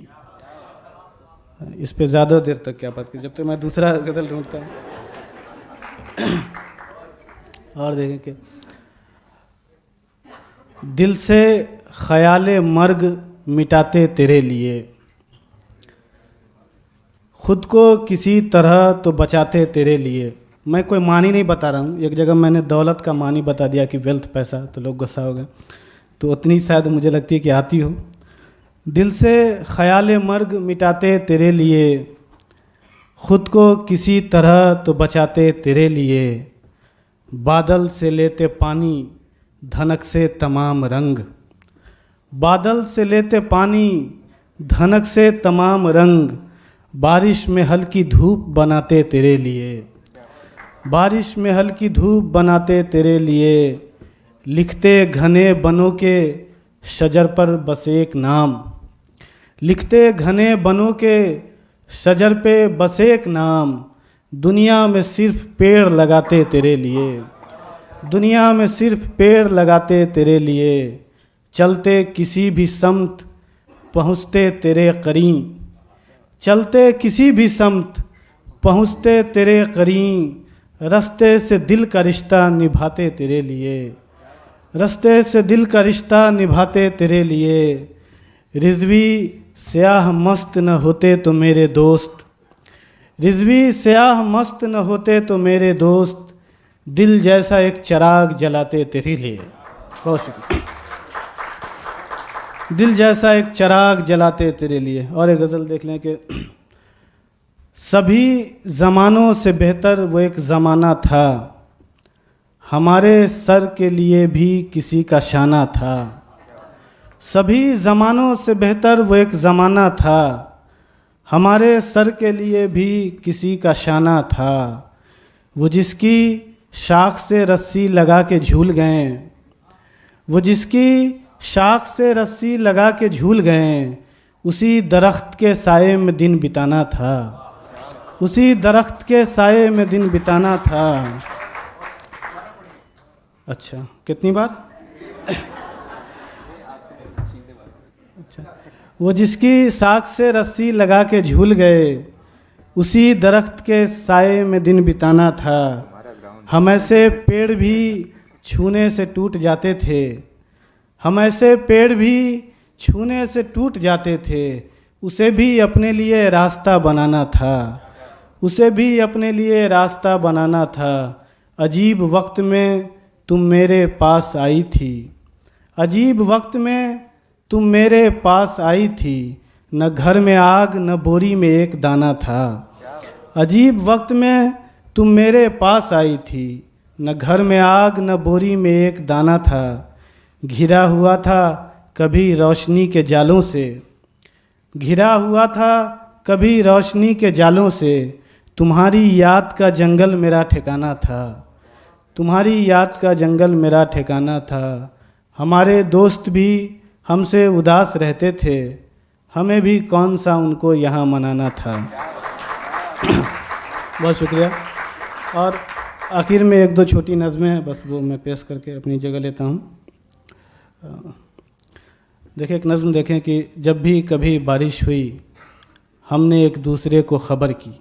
इस पे ज़्यादा देर तक क्या बात करें, जब तक मैं दूसरा गज़ल ढूंढता हूँ। और देखें कि दिल से ख़याले मर्ग मिटाते तेरे लिए, खुद को किसी तरह तो बचाते तेरे लिए। मैं कोई मानी नहीं बता रहा हूँ, एक जगह मैंने दौलत का मानी बता दिया कि वेल्थ पैसा, तो लोग गुस्सा हो गए, तो उतनी शायद मुझे लगती है कि आती हो। दिल से ख़याले मर्ग मिटाते तेरे लिए, खुद को किसी तरह तो बचाते तेरे लिए। बादल से लेते पानी धनक से तमाम रंग, बादल से लेते पानी धनक से तमाम रंग। बारिश में हल्की धूप बनाते तेरे लिए, बारिश में हल्की धूप बनाते तेरे लिए। लिखते घने बनों के शजर पर बस एक नाम, लिखते घने बनों के शजर पे बस एक नाम। दुनिया में सिर्फ पेड़ लगाते तेरे लिए, दुनिया में सिर्फ पेड़ लगाते तेरे लिए। चलते किसी भी समत पहुँचते तेरे करीब, चलते किसी भी समत पहुँचते तेरे करीब। रास्ते से दिल का रिश्ता निभाते तेरे लिए, रास्ते से दिल का रिश्ता निभाते तेरे लिए। रिजवी स्याह मस्त न होते तो मेरे दोस्त, रिजवी स्याह मस्त न होते तो मेरे दोस्त। दिल जैसा एक चिराग जलाते तेरे लिए। बहुत शुक्रिया। दिल जैसा एक चिराग जलाते तेरे लिए। और एक गज़ल देख लें कि सभी ज़मानों से बेहतर वो एक ज़माना था, हमारे सर के लिए भी किसी का शाना था। सभी ज़मानों से बेहतर वो एक ज़माना था, हमारे सर के लिए भी किसी का शाना था। वो जिसकी शाख से रस्सी लगा के झूल गए, वो जिसकी शाख से रस्सी लगा के झूल गए। उसी दरख्त के साए में दिन बिताना था, उसी दरख्त के साए में दिन बिताना था। अच्छा, कितनी बार? अच्छा, वो जिसकी शाख से रस्सी लगा के झूल गए, उसी दरख्त के साए में दिन बिताना था। हम ऐसे पेड़ भी छूने से टूट जाते थे, हम ऐसे पेड़ भी छूने से टूट जाते थे। उसे भी अपने लिए रास्ता बनाना था, उसे भी अपने लिए रास्ता बनाना था। अजीब वक्त में तुम मेरे पास आई थी, अजीब वक्त में तुम मेरे पास आई थी। न घर में आग न बोरी में एक दाना था, अजीब वक्त में तुम मेरे पास आई थी। न घर में आग न बोरी में एक दाना था। घिरा हुआ था कभी रोशनी के जालों से, घिरा हुआ था कभी रोशनी के जालों से। तुम्हारी याद का जंगल मेरा ठिकाना था, तुम्हारी याद का जंगल मेरा ठिकाना था। हमारे दोस्त भी हमसे उदास रहते थे, हमें भी कौन सा उनको यहाँ मनाना था। बहुत शुक्रिया। और आखिर में एक दो छोटी नज़में हैं, बस वो मैं पेश करके अपनी जगह लेता हूँ। देखें, एक नज़्म देखें कि जब भी कभी बारिश हुई, हमने एक दूसरे को ख़बर की।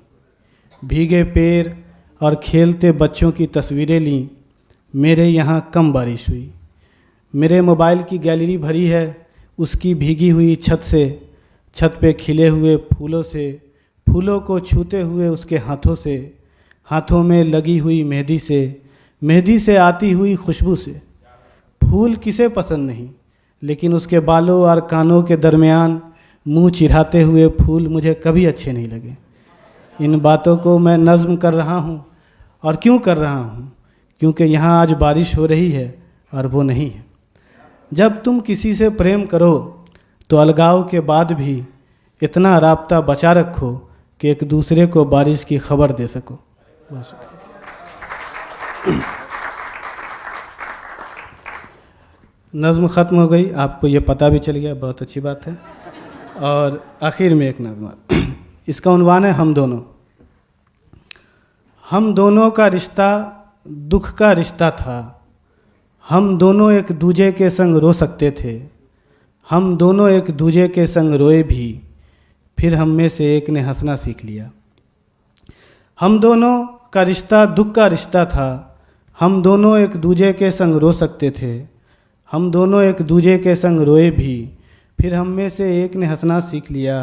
भीगे पैर और खेलते बच्चों की तस्वीरें लीं, मेरे यहाँ कम बारिश हुई। मेरे मोबाइल की गैलरी भरी है उसकी भीगी हुई छत से, छत पे खिले हुए फूलों से, फूलों को छूते हुए उसके हाथों से, हाथों में लगी हुई मेहंदी से, मेहंदी से आती हुई खुशबू से। फूल किसे पसंद नहीं, लेकिन उसके बालों और कानों के दरमियान मुंह चिढ़ाते हुए फूल मुझे कभी अच्छे नहीं लगे। इन बातों को मैं नज़्म कर रहा हूँ। और क्यों कर रहा हूँ? क्योंकि यहाँ आज बारिश हो रही है और वो नहीं है। जब तुम किसी से प्रेम करो तो अलगाव के बाद भी इतना राब्ता बचा रखो कि एक दूसरे को बारिश की खबर दे सको। बहुत शुक्रिया। नज़्म ख़त्म हो गई, आपको ये पता भी चल गया, बहुत अच्छी बात है। और आखिर में एक नज़्म, इसका उन्वान है हम दोनों। हम दोनों का रिश्ता दुख का रिश्ता था, हम दोनों एक दूजे के संग रो सकते थे, हम दोनों एक दूजे के संग रोए भी। फिर हम में से एक ने हंसना सीख लिया। हम दोनों का रिश्ता दुख का रिश्ता था। हम दोनों एक दूजे के संग रो सकते थे। हम दोनों एक दूजे के संग रोए भी। फिर हम में से एक ने हंसना सीख लिया।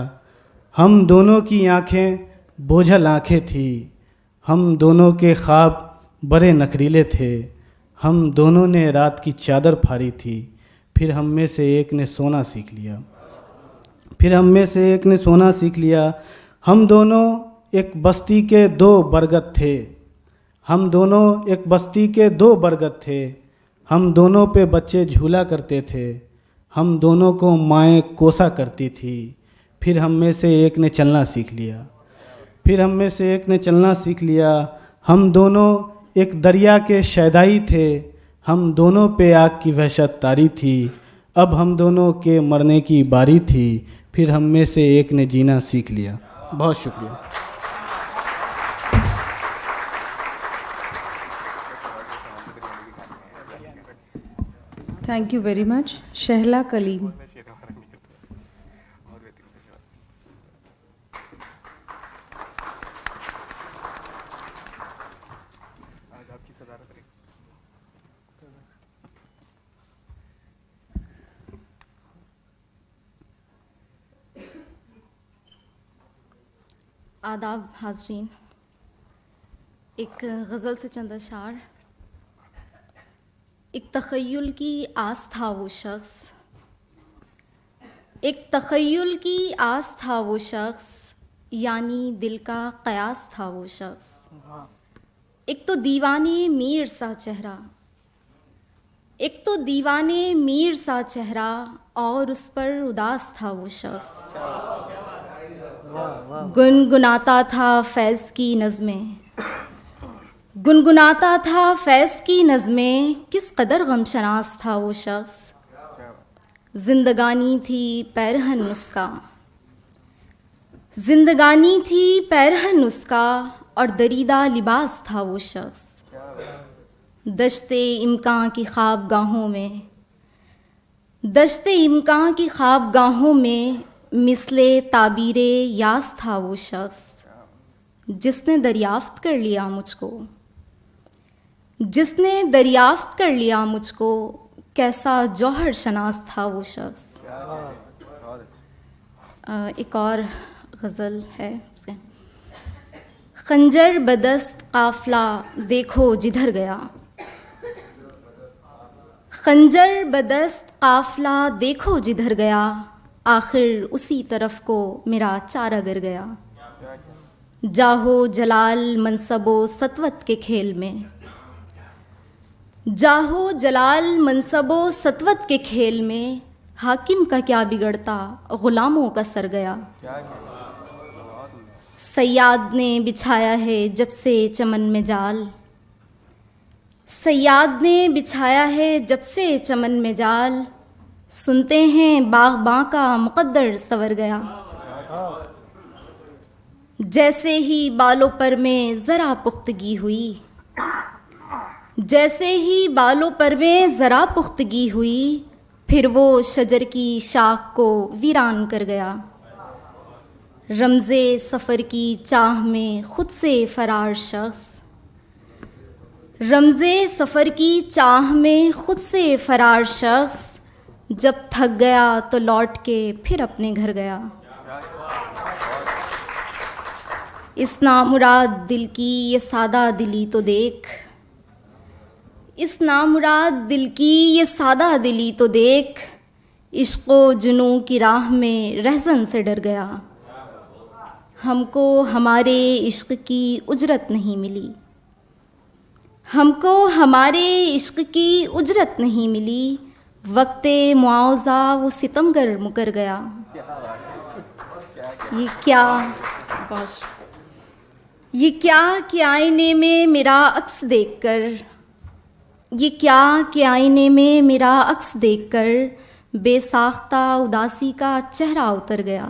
हम दोनों की आंखें बोझल आंखें थी। हम दोनों के ख्वाब बड़े नखरीले थे। हम दोनों ने रात की चादर फाड़ी थी। फिर हम में से एक ने सोना सीख लिया। फिर हम में से एक ने सोना सीख लिया। हम दोनों एक बस्ती के दो बरगद थे। हम दोनों एक बस्ती के दो बरगद थे। हम दोनों पे बच्चे झूला करते थे। हम दोनों को माएँ कोसा करती थी। फिर हम में से एक ने चलना सीख लिया। फिर हम में से एक ने चलना सीख लिया। हम दोनों एक दरिया के शैदाई थे। हम दोनों पे आग की वहशत तारी थी। अब हम दोनों के मरने की बारी थी। फिर हम में से एक ने जीना सीख लिया। बहुत शुक्रिया। Thank you very much. Shehla Kaleem. आदाब हाजरीन, एक गज़ल से चंद अशार। एक तख़य्युल की आस था वो शख्स, एक तख़य्युल की आस था वो शख्स, यानी दिल का क़यास था वो शख्स। एक तो दीवाने मीर सा चेहरा, एक तो दीवाने मीर सा चेहरा, और उस पर उदास था वो शख्स। गुनगुनाता था फैज़ की नज़में, गुनगुनाता था फैज़ की नज़में, किस कदर गमशनास था वो शख्स। जिंदगानी थी पैरहन उसका, जिंदगानी थी पैरहन उसका, और दरीदा लिबास था वो शख्स। दश्ते इम्कां की ख्वाबगाहों में, दश्ते इम्कां की ख्वाबगाहों में, मिसले ताबीरे यास था वो शख्स। जिसने दरियाफ्त कर लिया मुझको, जिसने दरियाफ्त कर लिया मुझको, कैसा जौहर शनास था वो शख्स। एक और गज़ल है। खंजर बदस्त काफ़िला देखो जिधर गया, खंजर बदस्त काफ़िला देखो जिधर गया, आखिर उसी तरफ को मेरा चारागर गया। जाहो जलाल मनसबो सतवत के खेल में, जाहो जलाल मनसबो सतवत के खेल में, हाकिम का क्या बिगड़ता ग़ुलामों का सर गया। सयाद ने बिछाया है जब से चमन में जाल, सयाद ने बिछाया है जब से चमन में जाल, सुनते हैं बाग़बां का मुक़द्दर सवर गया। जैसे ही बालों पर में ज़रा पुख्तगी हुई, जैसे ही बालों पर में ज़रा पुख्तगी हुई, फिर वो शजर की शाख को वीरान कर गया। रमज़े सफ़र की चाह में ख़ुद से फ़रार शख्स, रमज़े सफ़र की चाह में ख़ुद से फ़रार शख्स, जब थक गया तो लौट के फिर अपने घर गया। इस नामुराद दिल की ये सादा दिली तो देख, इस नामुराद दिल की ये सादा दिली तो देख, इश्क़ो जुनू की राह में रहज़न से डर गया। हमको हमारे इश्क़ की उजरत नहीं मिली, हमको हमारे इश्क़ की उजरत नहीं मिली, वक्ते मुआवज़ा वो सितमगर मुकर गया। ये क्या कि आईने में मेरा अक्स देखकर, ये क्या कि आईने में मेरा अक्स देखकर, बेसाख्ता उदासी का चेहरा उतर गया।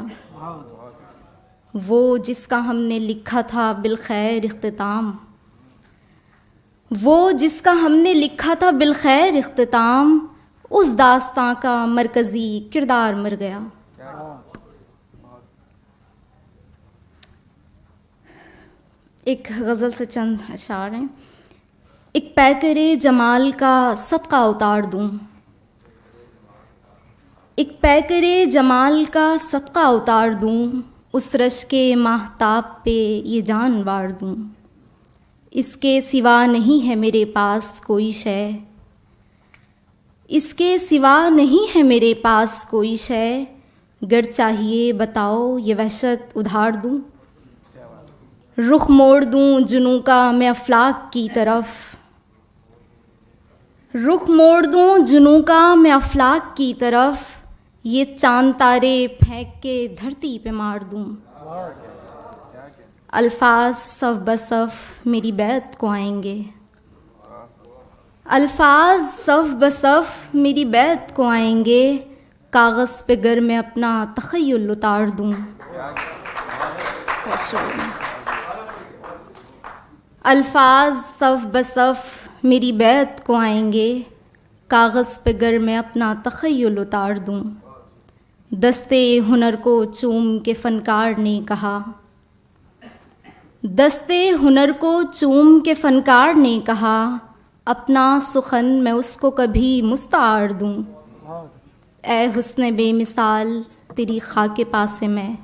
वो जिसका हमने लिखा था बिलखैर इख्तिताम, वो जिसका हमने लिखा था बिलखैर इख्तिताम, उस दास्तां का मरकज़ी किरदार मर गया। एक गज़ल से चंद अशार हैं। एक पैकरे जमाल का सदका उतार दूं, एक पैकरे जमाल का सदका उतार दूं, उस रश के माहताब पे ये जान वार दूं। इसके सिवा नहीं है मेरे पास कोई शय, इसके सिवा नहीं है मेरे पास कोई शय, गर चाहिए बताओ ये वहशत उधार दूं। रुख मोड़ दूं जुनूं का मैं अफलाक की तरफ, रुख मोड़ दूं जुनूं का मैं अफलाक की तरफ, ये चांद तारे फेंक के धरती पे मार दूं। अल्फाज सफ बसफ मेरी बैत को आएंगे, अल्फाज सफ बसफ मेरी बैत को आएंगे, कागज़ पे गर मैं अपना तख़य्युल उतार दूं। अल्फाज सफ बसफ मेरी बैत को आएंगे, कागज़ पे गर मैं अपना तख़य्युल उतार दूं। दस्ते हुनर को चूम के फ़नकार ने कहा, दस्ते हुनर को चूम के फ़नकार ने कहा, अपना सुखन मैं उसको कभी मुस्तार दूं। ए हुस्न बेमिसाल तेरी खाके पासे मैं,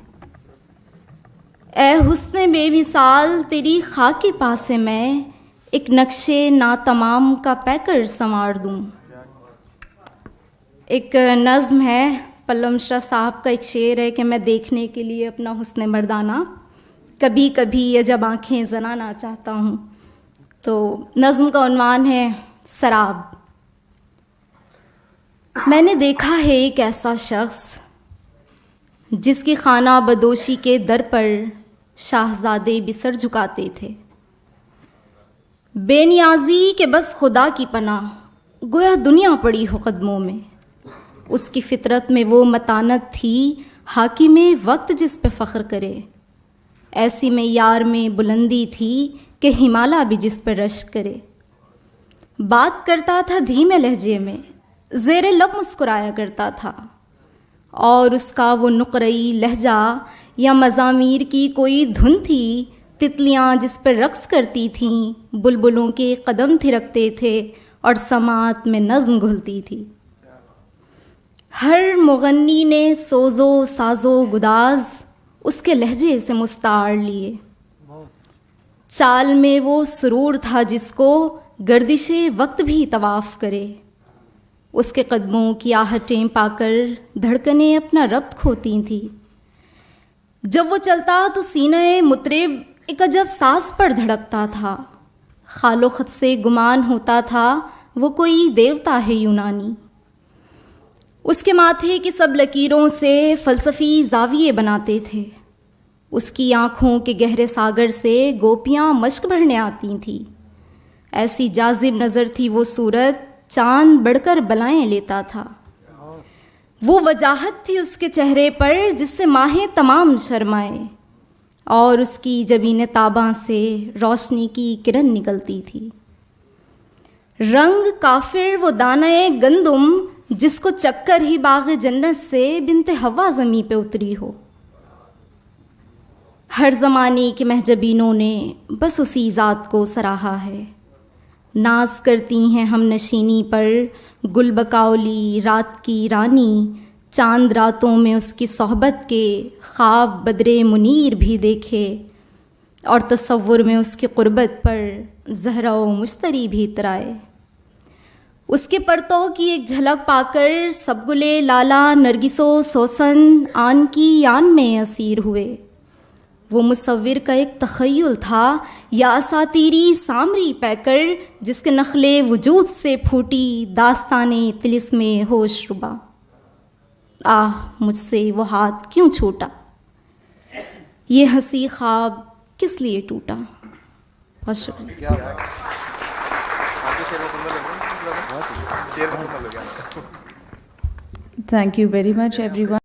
ए हुस्न बेमिसाल तेरी खाके पासे मैं, एक नक्शे नातमाम का पैकर संवार दूं। एक नज़्म है, पल्लव मिश्रा साहब का एक शेर है कि मैं देखने के लिए अपना हुस्न मर्दाना कभी कभी ये जब आँखें जनाना चाहता हूँ। तो नज़्म का उन्वान है सराब। मैंने देखा है एक ऐसा शख्स जिसकी खाना बदोशी के दर पर शाहज़ादे भी सर झुकाते थे। बेनियाजी के बस खुदा की पनाह, गोया दुनिया पड़ी हो कदमों में। उसकी फितरत में वो मतानत थी, हाकिमे वक्त जिस पे फ़ख्र करे। ऐसी में यार में बुलंदी थी कि हिमालय भी जिस पर रश्क करे। बात करता था धीमे लहजे में, ज़ेरे लब मुस्कुराया करता था, और उसका वो नुक़रई लहजा या मज़ामीर की कोई धुन थी, तितलियाँ जिस पर रक़्स करती थीं, बुलबुलों के कदम थिरकते थे और समात में नज़्म घुलती थी। हर मुगन्नी ने सोज़ो साज़ो गुदाज उसके लहजे से मुस्तार लिए। चाल में वो सुरूर था जिसको गर्दिशे वक्त भी तवाफ़ करे। उसके कदमों की आहटें पाकर धड़कनें अपना रब्त खोती थीं। जब वो चलता तो सीने मुतरिब एक अजब सांस पर धड़कता था। खालो खत से गुमान होता था वो कोई देवता है यूनानी। उसके माथे की सब लकीरों से फ़लसफ़ी ज़ाविये बनाते थे। उसकी आँखों के गहरे सागर से गोपियाँ मश्क भरने आती थीं। ऐसी जाजिब नज़र थी वो सूरत, चाँद बढ़कर बलाएँ लेता था। वो वजाहत थी उसके चेहरे पर जिससे माहें तमाम शर्माए, और उसकी जबीन ताबा से रोशनी की किरण निकलती थी। रंग काफिर वो दाने गंदुम जिसको चक्कर ही बाग़ जन्नत से बिनते हवा ज़मीं पे उतरी हो। हर ज़माने के महजबीनों ने बस उसी ज़ात को सराहा है। नाज करती हैं हम नशीनी पर गुल बकाउली रात की रानी, चांद रातों में उसकी सोहबत के ख्वाब बदरे मुनीर भी देखे, और तसव्वुर में उसकी क़ुर्बत पर ज़हरा व मुश्तरी भी तराए। उसके परतों की एक झलक पाकर सब गुले लाला नरगिसो सोसन आन की आन में असीर हुए। वो मुसव्विर का एक तख़य्युल था या असातीरी सामरी पैकर जिसके नखले वजूद से फूटी दास्ताने तिलिस्मे होश रुबा। आह मुझसे वो हाथ क्यों छूटा, ये हंसी ख्वाब किस लिए टूटा। बहुत शुक्रिया। Thank you very much, everyone.